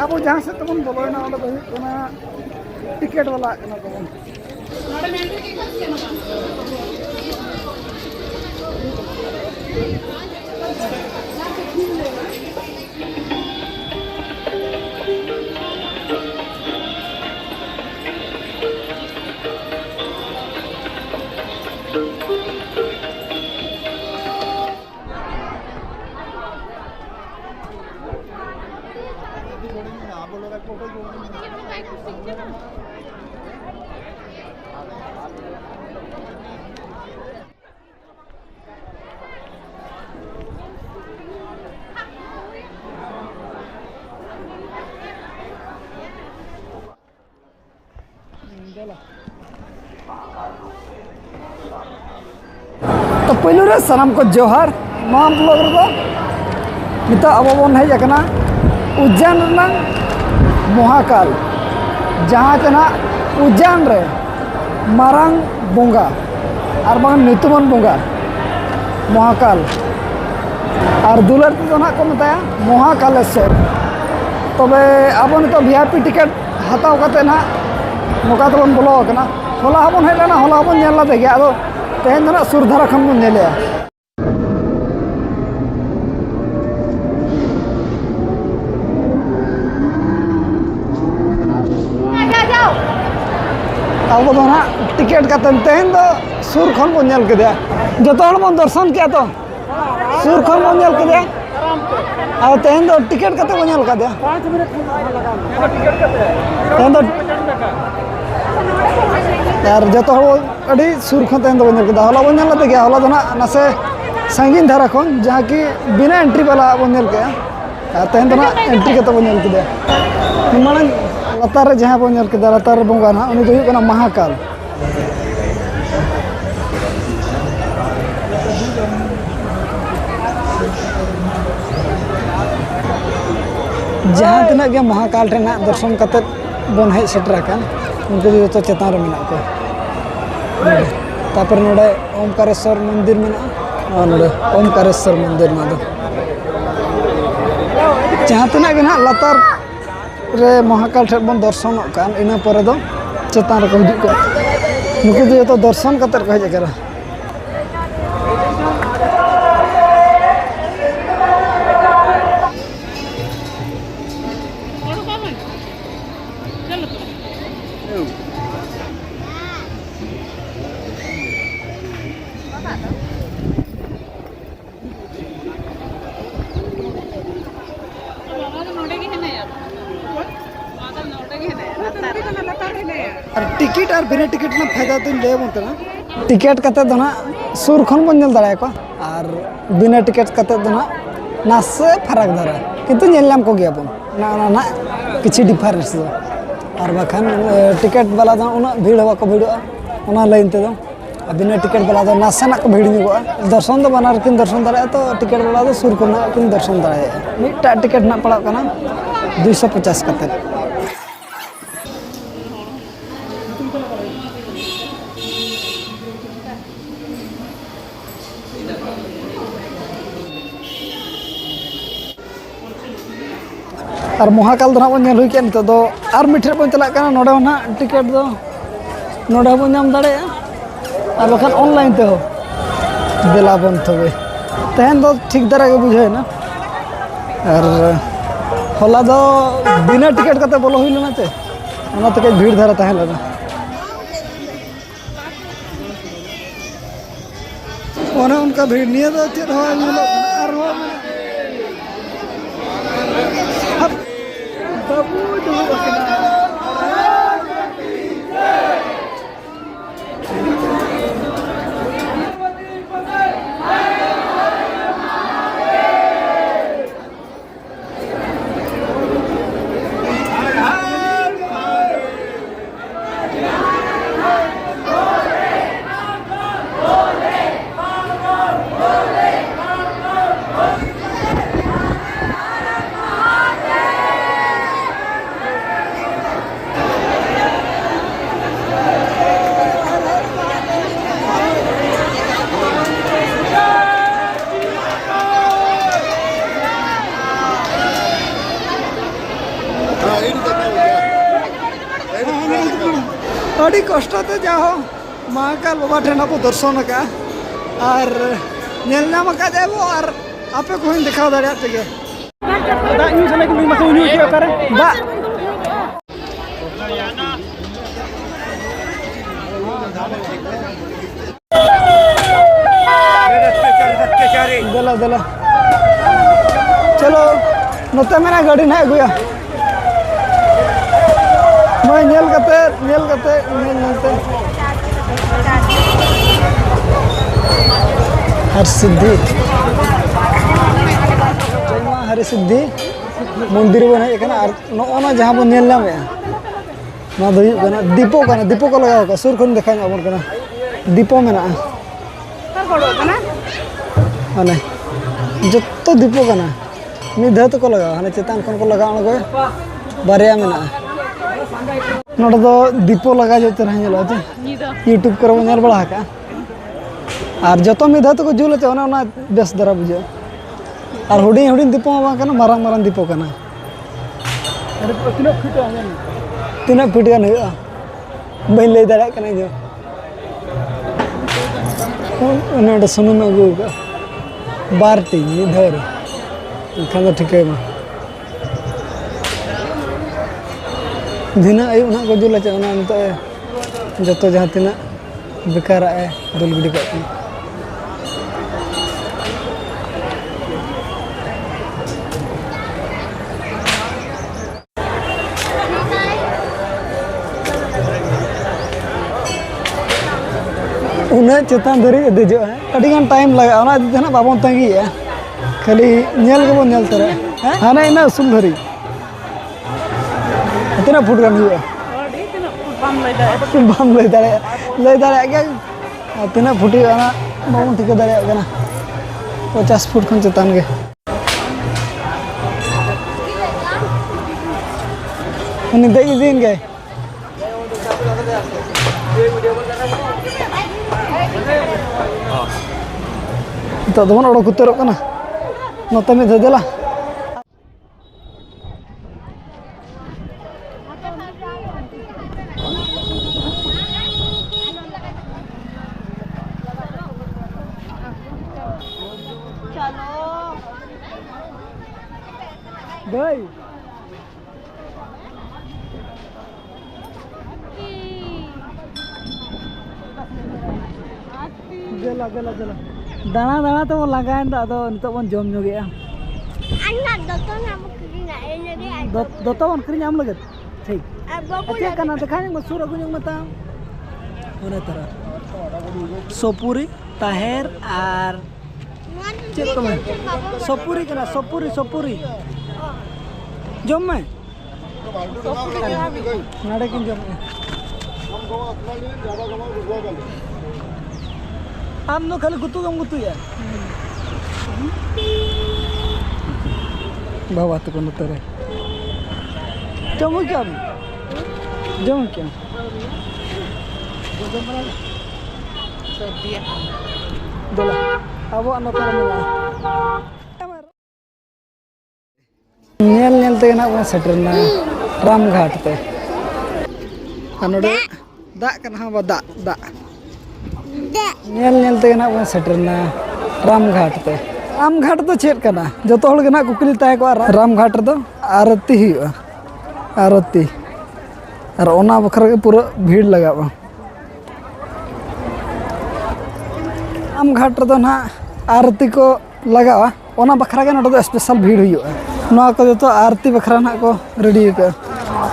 अब जहाँ से तबन बोलोना टिकेट वाला तबन तो पहलू रे सानाम को जोहार नॉम ब्लॉग रे निता अब बन हेज अकना उज्जैन रनंग महाकाल जहाँ चना उज्जैन रे मारांग बोंगा और बांग नितुमान बोंगा महाकाल और दुलर तो ना को बताया महाकालेश्वर तबे अब नितो वीआईपी टिकट हताव कते ना नोका तबन बोलो अकना होला हबन हेलना होला हबन नेला देगे आदो तेहन दो ना सुरधारा खन बन नेले अब दो ना टिकेट कते तेहन दो सुर खन बन नेल केदे जतो हल बन दर्शन किया तो सुर खन बन नेल केदे अब तेहन दो टिकेट कते बन नेल कदे 5 मिनट टिकेट कते तेहन दो यार जो अड़ी सुर खन तेहन बन नेल होला बन नेल गया होला ना नासे संगीन धारा खन जहाँ की बिना एंट्री वाला बन नेल के तेहन ना एंट्री कते बन नेल के माने लतार जहाँ बन नेल के लतार बोंगा ना उनी दो हुई महाकाल जहाँ तिना के महाकाल रेना दर्शन कते बन हेज सेटर उनको जो चेतान रे मेना को तापर नोडे ओमकारेश्वर मंदिर मेना नोडे ओमकारेश्वर मंदिर ना दो जहाँ तिना के ना लतार रे महाकाल ठे बन दर्शन कान इना परे दो चेतान रे को हिजु को उनको जो दर्शन कते को हेज करा टिकट और बिना टिकट ना फायदा तो ले बोलते टिकट कते दो ना सुर खन बन नेल दाड़ा को और बिना टिकट कते दो ना नासे फरक धारा किंतु नेललाम को गया बन ना ना किछि डिफरेंस दो और बाखान टिकट वाला दो उना भीड़ हवा को भीड़ो उना लाइन ते दो बिना टिकट वाला दो नासे ना को भीड़ निगो दर्शन दो बनार किन दर्शन दाड़ा तो टिकट वाला दो सुर को ना किन दर्शन दाड़ा मिटा टिकट ना पड़ा कना 250 कते और महाकाल दो बन हुई के नितो और मिठे बन चला नोडे ना टिकट दो नोडे बन नाम दाड़े और बखान ऑनलाइन ते हो देला बन तबे तेहन दो ठीक दारा के बुझे ना और होला दो बिना टिकट कते बोलो हुई लेना ते ओना ते भीड़ धारा तहे लगा ओने उनका भीड़ निये दो चेर हो और हो अड़ी कष्टते जाओ महाकाल बाबा ठेन अब दर्शन का और नेल नाम का जाबो और आपे को दिखाओ दाड़े तेगे दा न्यूज़ लेकिन मी मको न्यूज़ के करे दा दला दला चलो नोते मेरा गाड़ी ना अगुया मैं नेल नेलते हर सिद्धि हर सिद्धि मंदिर बन हज ना जहाँ बन नेल नामे दीपो को लगा सुर खन देखा दीपो में माने जो दीपो मिद धात को लगा हाँ चेतान खन को लगा बारे में नोड़े दीपो लगा जो यूट्यूब कर नल बड़ा और जो मिद धात को जुल बेस दरा बुझे और हुडी हुडी दीपो मारंग मारंग दीपो तीना फीट गान बी लै दाड़ा जो सुनूम अगू बार टी मिद धाव एनखान ठिके दिना आयुब ना को जुल जो जहाँ तीना बेकार दुल गिडी का उन्हें चेतान धरी देजो अड़ीगान टाइम लगा ना बाबन तंगी खाली नेल गेबो नेल तरे हाना इना उसूल धरी तीना फुट गान बाम लै दाड़े तीना फुट बाबन ठिका दाड़ा 50 फुट खन चेतान गे उनी दे दिन गे तो दबन ओडो कुतरो कना नोते में देला गई गला गला गला दाना दाना तो लगान अदो नितो बन जम जोगेया अन्ना दोतो बन करी नाम लगत ठीक अच्छा कना देखाने मसूर अगु जंग मता ओने तरह सोपुरी ताहेर आर चेक तो सोपुरी कना सोपुरी जम में नाडे किन जम आम नो खाली गुतु या बाबा तो को नतरे जमो क्या दोला अब नतरे नेल नेल ते ना बन सेटरना रामघाट ते अनोडे दा कना बा दा नेल नेल ते ना बन सेटरना रामघाट ते रामघाट तो चेक कना जो हड़ के ना कुकली ताहे को रामघाट रे आरती हुआ आरती और ओना बखरा के पूरा भीड़ लगावा रामघाट रे ना आरती को लगावा ओना बखरा के नोडे स्पेशल भीड़ हुआ ना को जो आरती बखरा ना को रेडी का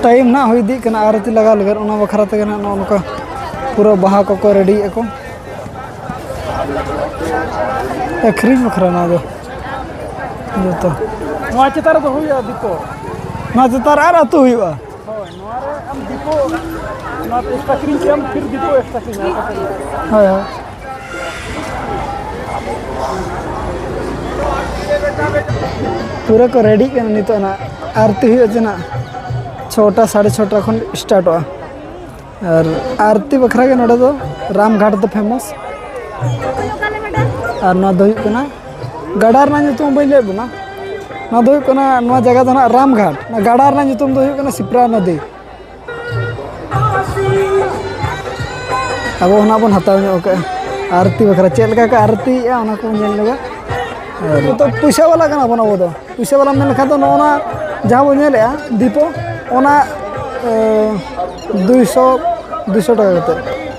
टाइम ना हुई दी कना आरती लगा लगा ओना बखरा ते ना उनका पूरा बहा को रेडी को अखरी बखरा ना दो जो नवा चेतार तो हुई दीपो नवा चेतार आर अतु हुआ होय नवा रे हम दीपो ना एक्स्ट्रा क्रीम के हम फिर दीपो एक्स्ट्रा क्रीम हां हां पूरा को रेडी कर नितो ना आरती हुई जना 6टा 6:30 खन स्टार्ट हो और आरती बखरा के नोडे दो रामघाट तो फेमस और ना दो हुई गडार ना नितो बई ले बुना ना दो हुई ना जगह दो ना रामघाट ना गडार ना नितो दो हुई सिप्रा नदी अब ना बन हताव ᱧᱚᱜ ᱠᱟᱜᱼᱟ आरती बखरा चेक लगा का आरती ओना को ñel लगा तो पैसा वाला कना बन अब दो पैसा वाला मेन लखा तो नोना जहां बन ñelea दीपो ओना 200 টাকা कते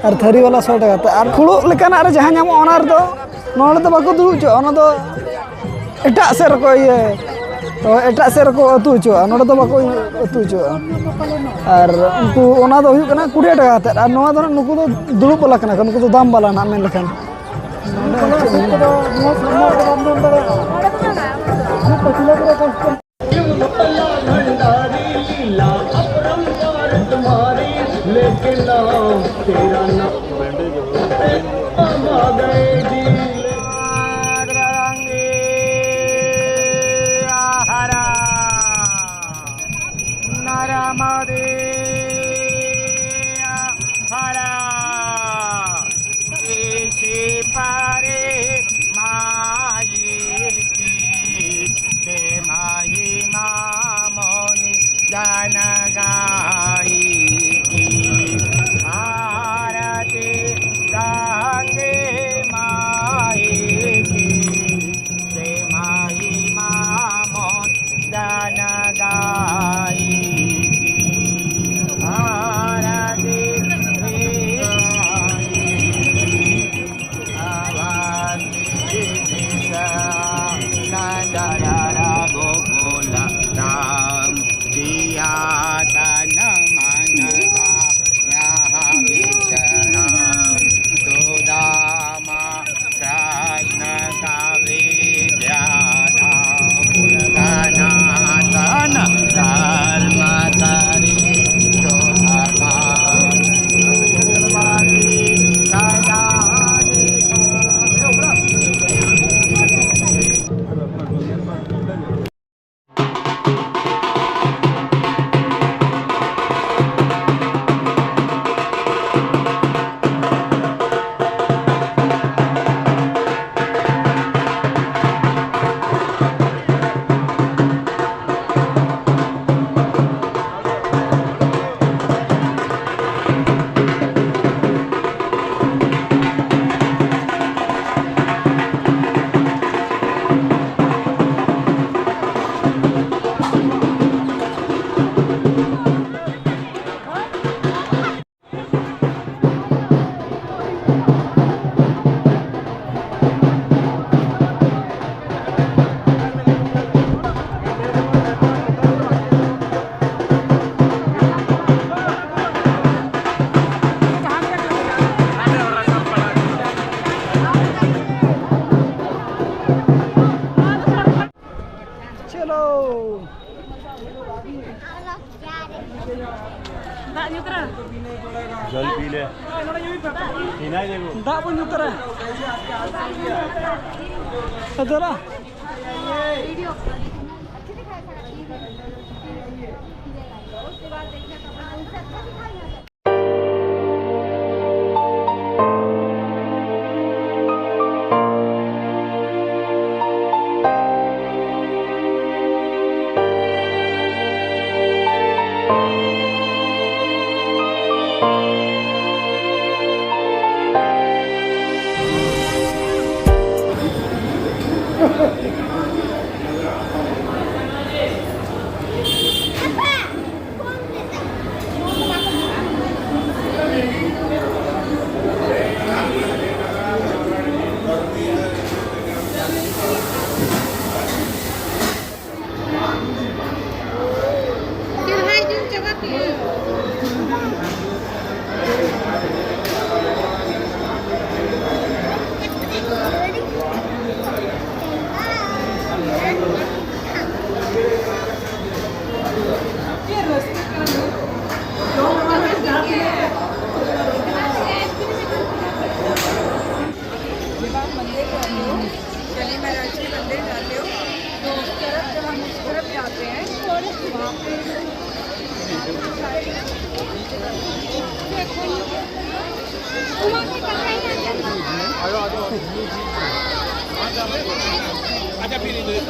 और थारी वाला 100 টাকা कते और फुड़ो लेकाना रे जहां ñamo ओना रे दो नोना तो बाको दुरु चो ओना दो एटा से रको ये तो एटा से रको अतु चो नोडे तो बाको अतु चो और उनको ओना दो हुई कना 20 টাকা कते और नोआ दो नुकु दो दुरु वाला कना नुकु दो दाम वाला ना मेन लखन लेकिन नाम तेरा नाम आ गए जी हरा नरमदे हरा इसी पारे माये की ते माही मामोनी जान गाई आरती गांगे माई की ते माई मामोन जान गाई आरती नंदरा गोकुला राम पिया तन मन का यहाँ विचरण सुदामा कृष्ण का विद्याधाम सनातन धर्म करी शोभा सदा जल पी ले पीना है देखो दा बन उतरा अदरा आजा फिर इधर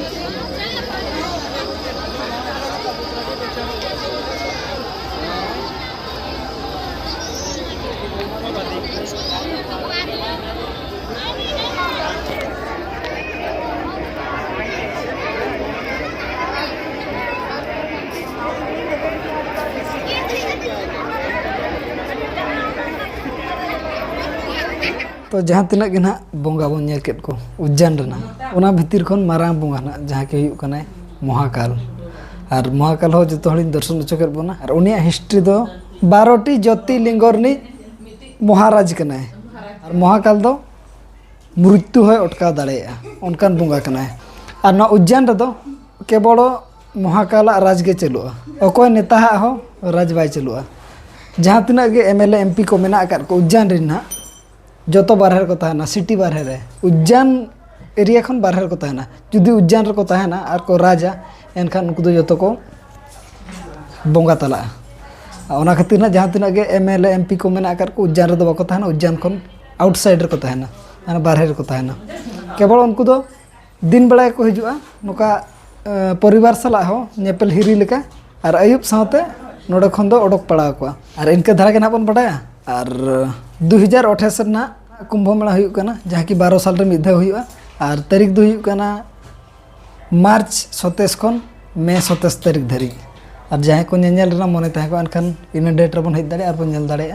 तो जहाँ तिना के ना बोंगा बन नेल केत को उज्जैन रना ओना भितिर खन मारांग बोंगा ना जहाँ के हुयुग कनाय महाकाल और महाकाल हो जो हड़ी दर्शन होचो केत बोना और उनिया हिस्ट्री दो 12टी ज्योतिर्लिंग रनी महाराज कनाय और महाकाल दो मृत्यु है अटकाव दाड़ेया उनकान बोंगा कनाय और ना उज्जैन रे दो केवल महाकाल राज के चलुआ अकोय नेता हो राज बाय चलुआ जहाँ तिना के MLA MP को मेना कर को उज्जैन रे ना जो तो बारह को तहना सिटी बारह रे उज्जैन एरिया खन बारह को तहना जुदी उज्जैन रे को तहना और को राजा एनखान उनको जो तो को बोंगा तला ओना खातिर ना जहाँ तिना के MLA MP को मेना कर को उज्जैन रे दो बाको तहना उज्जैन खन आउटसाइड रे को तहना माने बारह रे को तहना केवल उनको दो दिन बेला को हिजुआ नोका परिवार सला हो नेपल हिरी लेका और अयुब साथे नोडे खन दो ओडक पड़ा को और इनके धारा के ना बन पड़ाया और 2028 ना कुंभ मेला हुयुग कना जहाँ की 12 साल रे मिधा हुयुआ और तारीख दो हुयुग कना मार्च 27 खन मे 27 तारीख धरी और जहाँ को नेल रना मने तहे को अनखान इन डेट रे बन हेज दाड़े और बन नेल दाड़े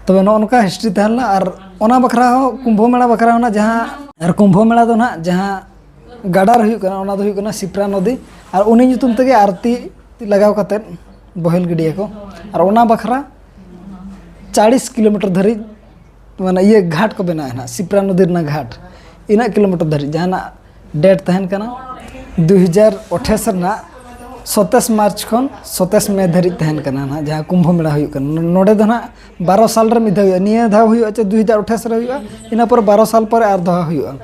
तबे नोनका हिस्ट्री तहला और ओना बखरा हो कुंभ मेला बखरा होना जहाँ और कुंभ मेला दो ना जहाँ गाडार हुयुग कना ओना दो हुयुग कना सिप्रा नदी और उनी नितुम तेगे आरती लगाव कते बहेल गिडिया को और ओना बखरा 40 किलोमीटर धरी माने ये घाट को बना है ना सिप्रा नदी ना घाट इना किलोमीटर धरी जहाँ डेट तहन कना 2028 ना 27 मार्च खन 27 मे धरी तहन कना ना जहाँ कुंभ मेला हुयुग कना नोडे दो ना 12 साल रे मिधा हुयुआ निया धा हुयुआ 2028 रे हुयुआ इना पर 12 साल पर आर धा हुयुआ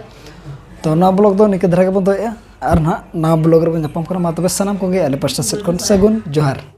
तो ना ब्लॉग दो निके धरा के बन दोया और ना ब्लॉग रे बन जपम करा मा तबे सनाम को गे आले पास्टा सेट कोन सगुन जोहार।